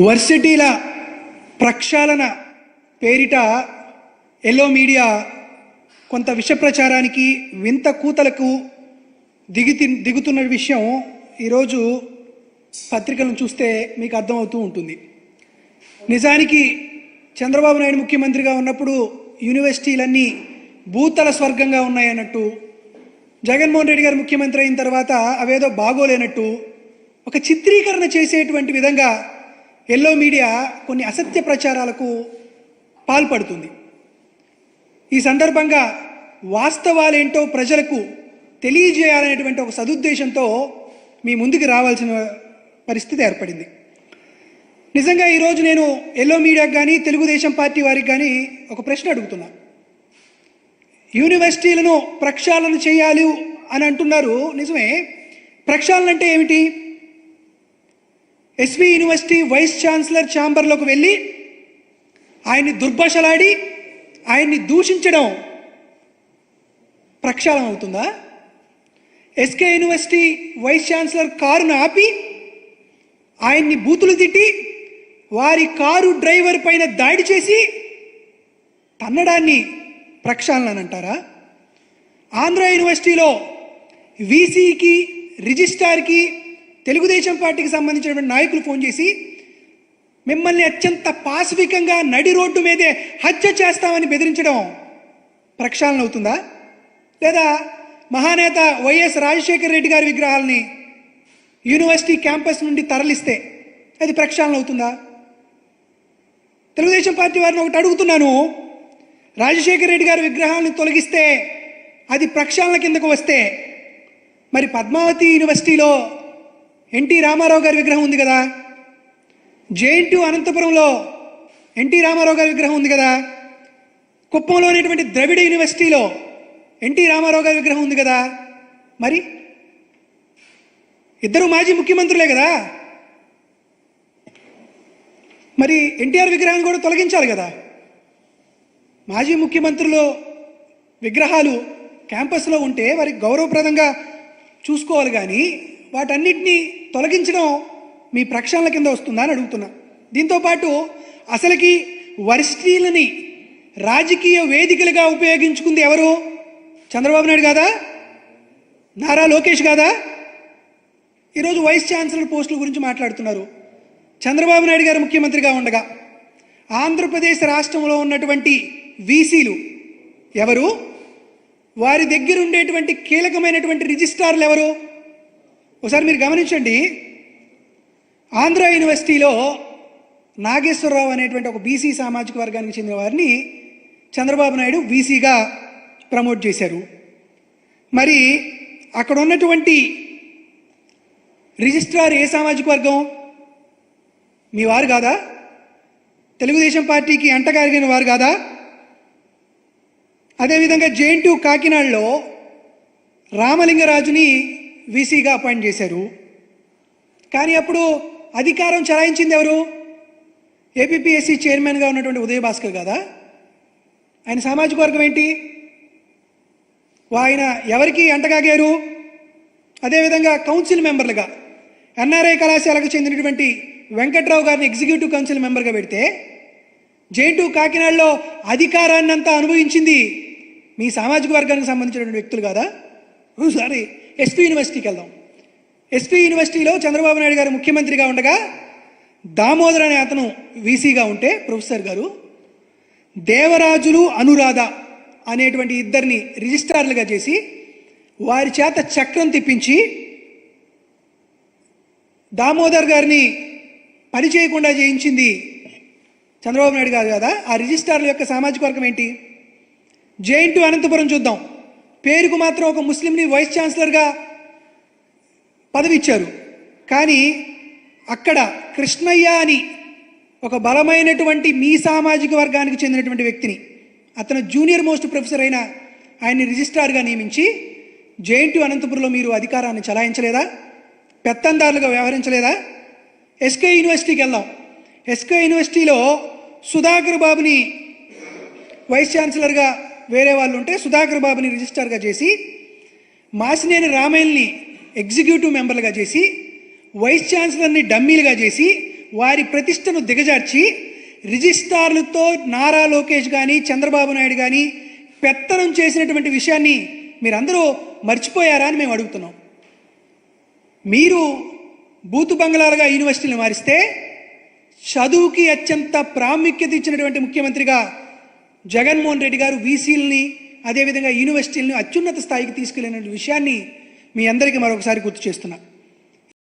వర్సిటీల ప్రక్షాళన పేరిట yellow media కొంత విష ప్రచారానికి వింత కూతలకు దిగుతున్న విషయం ఈరోజు పత్రికలను చూస్తే మీకు అర్థమవుతూ ఉంటుంది. నిజానికి చంద్రబాబు నాయుడు ముఖ్యమంత్రిగా ఉన్నప్పుడు యూనివర్సిటీలన్నీ భూతల స్వర్గంగా ఉన్నాయన్నట్టు, జగన్మోహన్ రెడ్డి గారు ముఖ్యమంత్రి అయిన తర్వాత అవేదో బాగోలేనట్టు ఒక చిత్రీకరణ చేసేటువంటి విధంగా ఎల్లో మీడియా కొన్ని అసత్య ప్రచారాలకు పాల్పడుతుంది. ఈ సందర్భంగా వాస్తవాలేంటో ప్రజలకు తెలియజేయాలనేటువంటి ఒక సదుద్దేశంతో మీ ముందుకు రావాల్సిన పరిస్థితి ఏర్పడింది. నిజంగా ఈరోజు నేను ఎల్లో మీడియాకి కానీ తెలుగుదేశం పార్టీ వారికి కానీ ఒక ప్రశ్న అడుగుతున్నా. యూనివర్సిటీలను ప్రక్షాళన చేయాలి అని అంటున్నారు, నిజమే. ప్రక్షాళన అంటే ఏమిటి? ఎస్వి యూనివర్సిటీ వైస్ ఛాన్సలర్ ఛాంబర్లోకి వెళ్ళి ఆయన్ని దుర్భాషలాడి ఆయన్ని దూషించడం ప్రక్షాళన అవుతుందా? ఎస్కే యూనివర్సిటీ వైస్ ఛాన్సలర్ కారును ఆపి ఆయన్ని బూతులు తిట్టి వారి కారు డ్రైవర్ పైన దాడి చేసి తన్నడాన్ని ప్రక్షాళన అని అంటారా? ఆంధ్ర యూనివర్సిటీలో వీసీకి రిజిస్ట్రార్కి తెలుగుదేశం పార్టీకి సంబంధించినటువంటి నాయకులు ఫోన్ చేసి మిమ్మల్ని అత్యంత పాశవికంగా నడి రోడ్డు మీదే హత్య చేస్తామని బెదిరించడం ప్రక్షాళన అవుతుందా? లేదా మహానేత వైఎస్ రాజశేఖర రెడ్డి గారి విగ్రహాలని యూనివర్సిటీ క్యాంపస్ నుండి తరలిస్తే అది ప్రక్షాళన అవుతుందా? తెలుగుదేశం పార్టీ వారిని ఒకటి అడుగుతున్నాను, రాజశేఖర రెడ్డి గారి విగ్రహాలను తొలగిస్తే అది ప్రక్షాళన కిందకు వస్తే, మరి పద్మావతి యూనివర్సిటీలో ఎన్టీ రామారావు గారి విగ్రహం ఉంది కదా, జేఎన్టీయూ అనంతపురంలో ఎన్టీ రామారావు గారి విగ్రహం ఉంది కదా, కుప్పంలో ఉన్నటువంటి ద్రవిడ యూనివర్సిటీలో ఎన్టీ రామారావు గారి విగ్రహం ఉంది కదా, మరి ఇద్దరు మాజీ ముఖ్యమంత్రులే కదా, మరి ఎన్టీఆర్ విగ్రహాన్ని కూడా తొలగించాలి కదా. మాజీ ముఖ్యమంత్రులు విగ్రహాలు క్యాంపస్లో ఉంటే వారికి గౌరవప్రదంగా చూసుకోవాలి, కానీ వాటన్నిటినీ తొలగించడం మీ ప్రక్షాళన కింద వస్తుందా అని అడుగుతున్నా. దీంతోపాటు అసలుకి వర్సిటీలని రాజకీయ వేదికలుగా ఉపయోగించుకుంది ఎవరు? చంద్రబాబు నాయుడు కాదా? నారా లోకేష్ కాదా? ఈరోజు వైస్ ఛాన్సలర్ పోస్టుల గురించి మాట్లాడుతున్నారు. చంద్రబాబు నాయుడు గారు ముఖ్యమంత్రిగా ఉండగా ఆంధ్రప్రదేశ్ రాష్ట్రంలో ఉన్నటువంటి వీసీలు ఎవరు? వారి దగ్గర ఉండేటువంటి కీలకమైనటువంటి రిజిస్ట్రార్లు ఎవరు? ఒకసారి మీరు గమనించండి. ఆంధ్ర యూనివర్సిటీలో నాగేశ్వరరావు అనేటువంటి ఒక బీసీ సామాజిక వర్గానికి చెందిన వారిని చంద్రబాబు నాయుడు వీసీగా ప్రమోట్ చేశారు. మరి అక్కడ ఉన్నటువంటి రిజిస్ట్రార్ ఏ సామాజిక వర్గం? మీ వారు కాదా? తెలుగుదేశం పార్టీకి అంటగారిగిన వారు కాదా? అదేవిధంగా జేఎన్టీయూ కాకినాడలో రామలింగరాజుని వీసీగా అపాయింట్ చేశారు. కానీ అప్పుడు అధికారం చలాయించింది ఎవరు? ఏపీపీఎస్సీ చైర్మన్గా ఉన్నటువంటి ఉదయ భాస్కర్ కాదా? ఆయన సామాజిక వర్గం ఏంటి? ఆయన ఎవరికి అంటగాగారు? అదేవిధంగా కౌన్సిల్ మెంబర్లుగా ఎన్ఆర్ఐ కళాశాలకు చెందినటువంటి వెంకట్రావు గారిని ఎగ్జిక్యూటివ్ కౌన్సిల్ మెంబర్గా పెడితే జేఎన్టీయూ కాకినాడలో అధికారాన్ని అంతా అనుభవించింది మీ సామాజిక వర్గానికి సంబంధించినటువంటి వ్యక్తులు కాదా? ఒకసారి ఎస్పీ యూనివర్సిటీకి వెళ్దాం. ఎస్పీ యూనివర్సిటీలో చంద్రబాబు నాయుడు గారు ముఖ్యమంత్రిగా ఉండగా దామోదర్ అనే అతను వీసీగా ఉంటే ప్రొఫెసర్ గారు దేవరాజులు అనురాధ అనేటువంటి ఇద్దరిని రిజిస్ట్రార్లుగా చేసి వారి చేత చక్రం తిప్పించి దామోదర్ గారిని పని చేయకుండా చేయించింది చంద్రబాబు నాయుడు గారు కదా. ఆ రిజిస్ట్రార్ల యొక్క సామాజిక వర్గం ఏంటి? జేఎన్టీయూ అనంతపురం చూద్దాం. పేరుకు మాత్రం ఒక ముస్లింని వైస్ ఛాన్సలర్గా పదవి ఇచ్చారు, కానీ అక్కడ కృష్ణయ్య అని ఒక బలమైనటువంటి మీ సామాజిక వర్గానికి చెందినటువంటి వ్యక్తిని, అతను జూనియర్ మోస్ట్ ప్రొఫెసర్ అయిన ఆయన్ని రిజిస్ట్రార్గా నియమించి జేఎన్టీయూ అనంతపురంలో మీరు అధికారాన్ని చలాయించలేదా? పెత్తందారులుగా వ్యవహరించలేదా? ఎస్కే యూనివర్సిటీకి వెళ్దాం. ఎస్కే యూనివర్సిటీలో సుధాకర్ బాబుని వైస్ ఛాన్సలర్గా వేరే వాళ్ళు ఉంటే సుధాకర్ బాబుని రిజిస్ట్రార్గా చేసి మాసినేని రామయ్యని ఎగ్జిక్యూటివ్ మెంబర్లుగా చేసి వైస్ ఛాన్సలర్ని డమ్మీలుగా చేసి వారి ప్రతిష్టను దిగజార్చి రిజిస్ట్రార్లతో నారా లోకేష్ కానీ చంద్రబాబు నాయుడు కానీ పెత్తనం చేసినటువంటి విషయాన్ని మీరందరూ మర్చిపోయారా అని మేము అడుగుతున్నాం. మీరు బూతు బంగ్లాలుగా యూనివర్సిటీని మారిస్తే చదువుకి అత్యంత ప్రాముఖ్యత ఇచ్చినటువంటి ముఖ్యమంత్రిగా జగన్మోహన్ రెడ్డి గారు వీసీలని అదేవిధంగా యూనివర్సిటీలను అత్యున్నత స్థాయికి తీసుకెళ్లిన విషయాన్ని మీ అందరికీ మరొకసారి గుర్తు చేస్తున్నా.